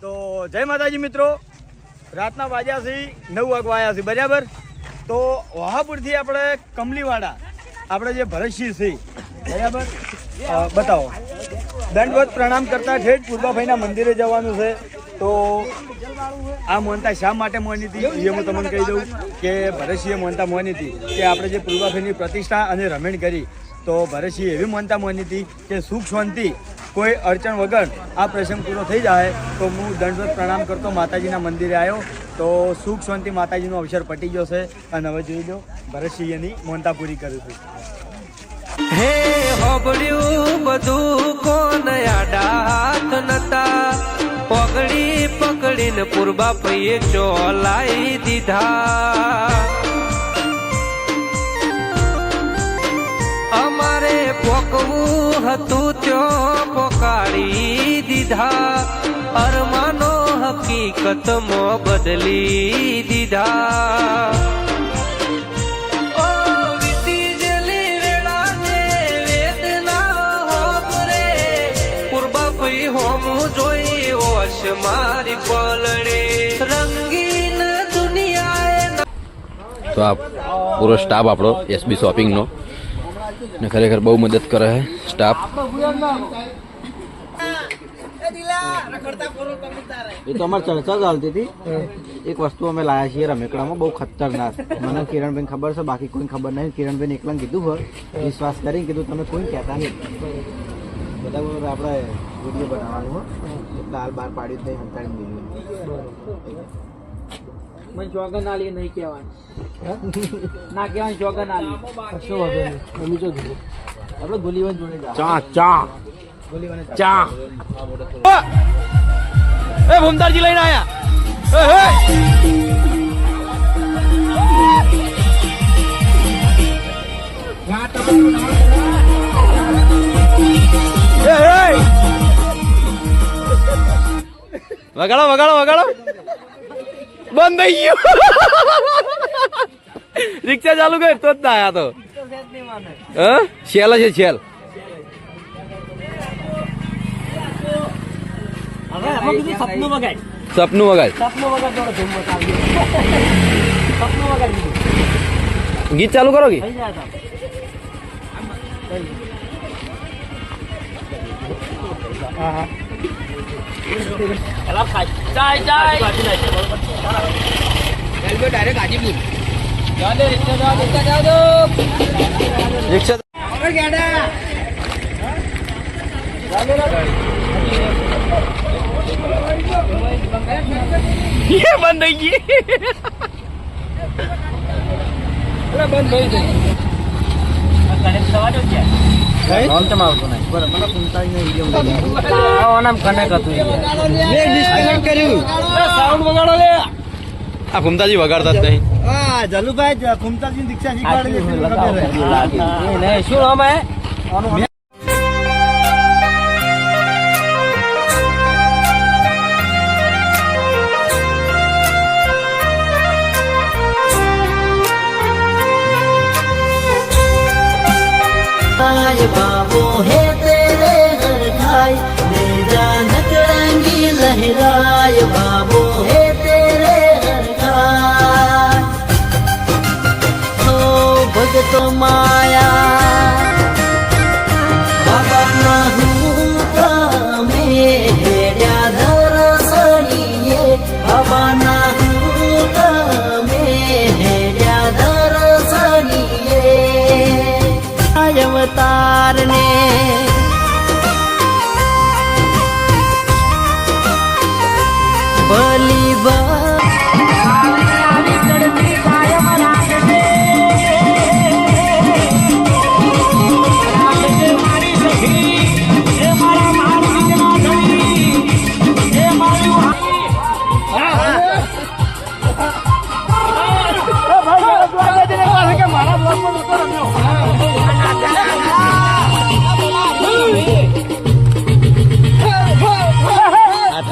તો જય માતાજી મિત્રો, રાતના વાગ્યા છે 9 વાગવા આવ્યા છે બરાબર. તો વહાપુરથી આપણે કમલીવાડા આપણે જે ભરતસિંહ છે બરાબર, બતાવો. દંડવત પ્રણામ કરતા ઠેઠ પૂર્વાભાઈના મંદિરે જવાનું છે. તો આ મોનતા શા માટે મોની હતી એ હું તમને કહી દઉં કે ભરતસિંહે મોનતા મોની હતી કે આપણે જે પૂર્વાભાઈની પ્રતિષ્ઠા અને રમણ કરી, તો ભરતસિંહ એવી મોનતા મોની હતી કે સુખ શાંતિ કોઈ અડચણ વગર આ પ્રસંગ પૂરો થઈ જાય. તો હું દંડવત પ્રણામ કરતો માતાજીના મંદિરે આવ્યો. તો સુખ શાંતિ માતાજીનો અવસર પટી ગયો છે અને હવે જોઈ લો ભરતસિંહની મોનતા પૂરી કરું છું. હે હોબળ્યું બધું કોણ આડાત નતા, પગડી પકડીને પૂર્વા પૈયે ચોલાઈ દીધા. અમારે પોકવું હતું ત્યાં પોકાડી દીધા, અરમાનો હકીકતમાં બદલી દીધા. મારી પલડે રંગીન દુનિયા. તો આ પૂરો સ્ટાફ આપણો એસબી શોપિંગનો ને ખરેખર બહુ મદદ કરે છે સ્ટાફ. એ તો અમારે ચર્ચા ચાલતી હતી. એક વસ્તુ અમે લાયા છીએ રમેકડામાં, બહુ ખતરનાક. મને કિરણબેન ખબર છે, બાકી કોઈ ખબર નહીં. કિરણબેન એકલા કીધું હોય, વિશ્વાસ કરીને કીધું તમે કોઈ કહેતા નહીં. બધા આપણે વિડીયો બનાવવાનું હોય એટલે હાલ બહાર પાડ્યું નહીં, હંતાડી દીધું. મને જોગન આલી નહીં કહેવાનું, ના કહેવાનું જોગન આલી. કશો વાંધો નહીં, અમે જો કીધું આપણે ગોલીવાન જોડે ચા ચા ગોલીવાન ચા એ ભૂમતારજી લઈને આયા. વગાડો વગાડો વગાડો. બંધ થઈ ગયું. રિક્ષા ચાલુ કર તો જ ના આયા. તો શેલ છે શેલ. સપનું વગાડ સપનું વગાડ ગીત ચાલુ કરો કે રિક્ષા બંધ થઈ ગઈ. બંધ થઈ જાય. આ ફૂમતાજી વગાડતા જ નહીં. જલુભાઈ ફૂમતાજી દીક્ષા શીખવાડે શું અમે बाबू है तेरे हर खाई मेरा नकरंगी लहराए, बाबू है तेरे हर खाई. हो भगतो माया बाबा ना हूँ कामे हेड्या दरसणीए, बाबा ना हूँ कामे हेड्या दरसणीए. अवतार ने बली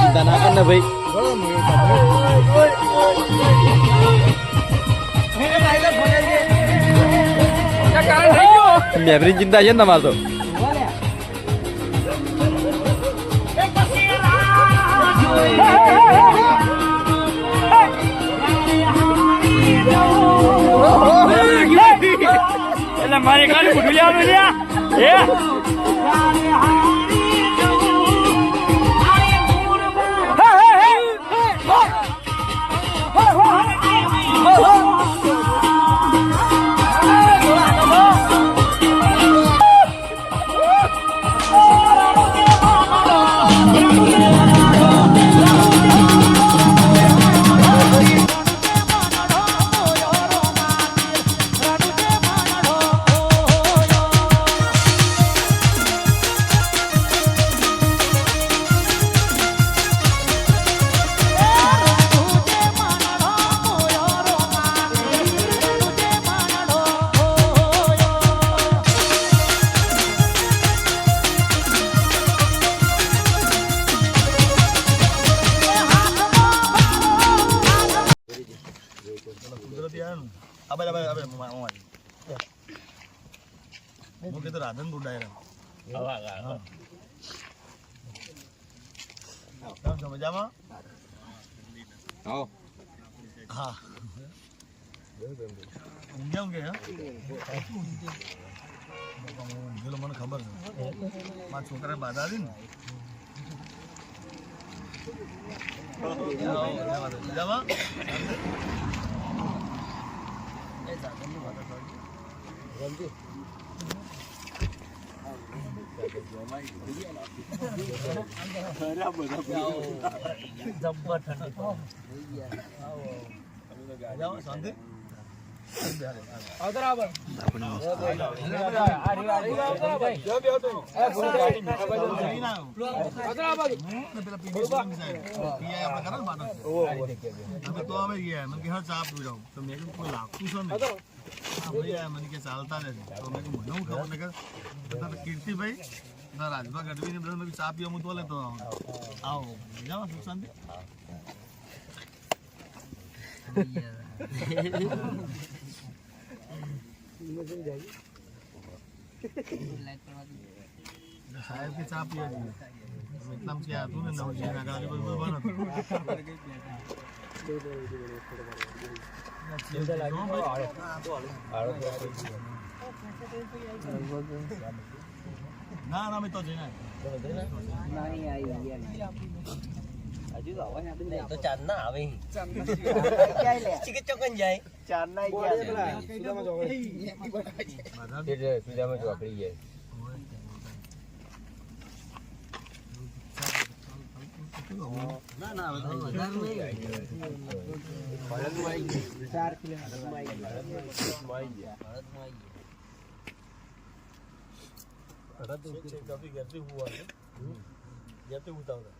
ચિંતા ના કર ને ભાઈ. મેમરી ચિંતા છે ને તમારે તો. મારે કાલે મોઢું લેવાનું છે રાધનપુર ડાયરા મજામાં હા ઊંઘ્યા કે મને ખબર છે મારા છોકરા બાધા હતી ને મજામાં શાંતિ ચાલતા કીર્તિભાઈ રાજભા ગઢવી ને બધા ચા પીવા હું તો લેતો આવો જાઓ સુખ શાંતિ સાહેબ की चाप पिया एकदम से आतू ने नवजी ना गाली बरोबर ना ना मैं तो देना नहीं आई હજુ તો આવે ને તો ચાર ના આવે ક્યાં લે ચીકે ચોકન જાય ચાર ના ગયા સુદામાં ચોકડી જાય ના ના વધારે નહીં 4 કિલો આવી ગયા हुआ जाते उतावला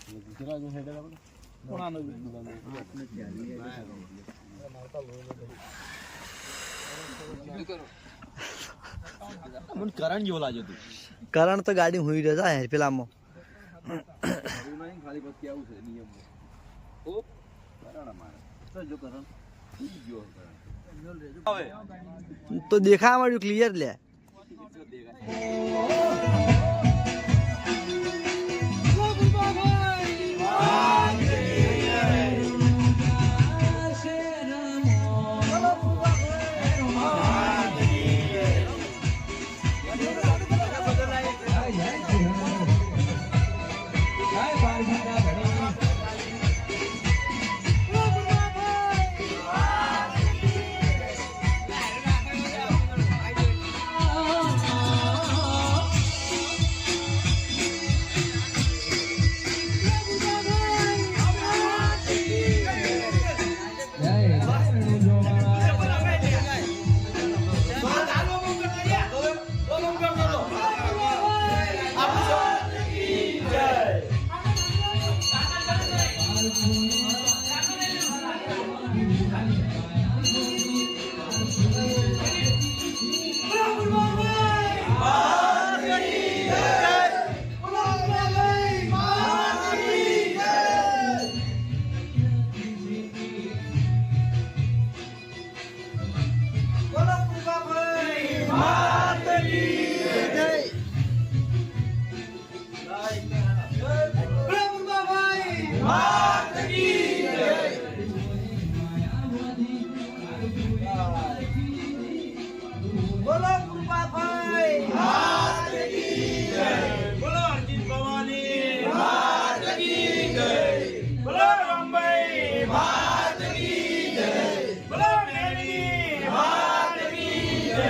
दूसरा जो हेडर है पुराना मन करण जो लाजो तू કરણ તો ગાડી હુઈ રહ્યો છે પેલામાં ખાલી પછી આવું છે નિયમ ઓ કરણ મારે તો જો કરણ જો તો દેખાવા મળ્યું ક્લિયર લે બોલો કૃપાભાઈ માત કી જય, બોલો અર્જિત ભવાની માત કી જય, બોલો રામભાઈ માત કી જય, બોલો મેરી માત કી જય,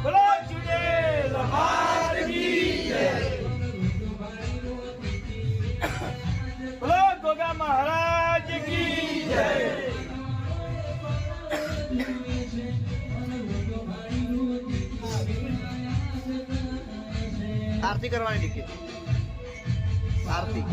બોલો ચુડેલ માત કી જય, બોલો ગોગા મહારાજ કી જય. આરતી કરવાની ટિકિટ આરતી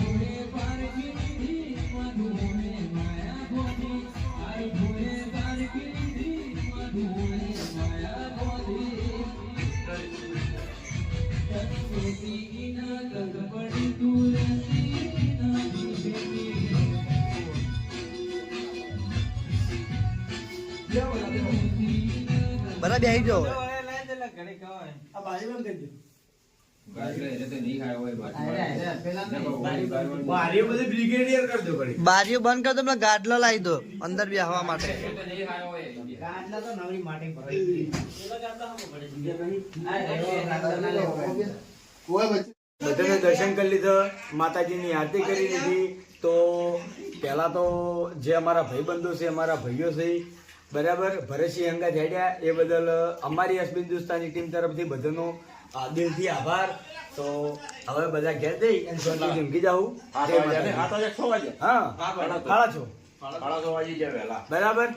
બધા બેસી જાઓ આ બાજુ બંધ કરી દો. બારીઓ બધી બ્રિગેડિયર કરી દો ઘડી. બારીઓ બંધ કરી દો પેલા ગાડલો લાવી દો અંદર બેસવા માટે બધાને દર્શન કરી લીધા, માતાજીની આરતી કરી લીધી. તો પહેલા તો જે અમારા ભાઈબંધો છે, અમારા ભાઈઓ છે, બરાબર, ભરતસિંહ અંગા ઝાડ્યા, એ બદલ અમારી એસબી હિન્દુસ્તાની ટીમ તરફથી બધાનો દિલથી આભાર. તો હવે બધા ઘેર જઈ અને શાંતિથી ઊંઘી જાઉં. જય માતાજી. હા, 6:30. બરાબર.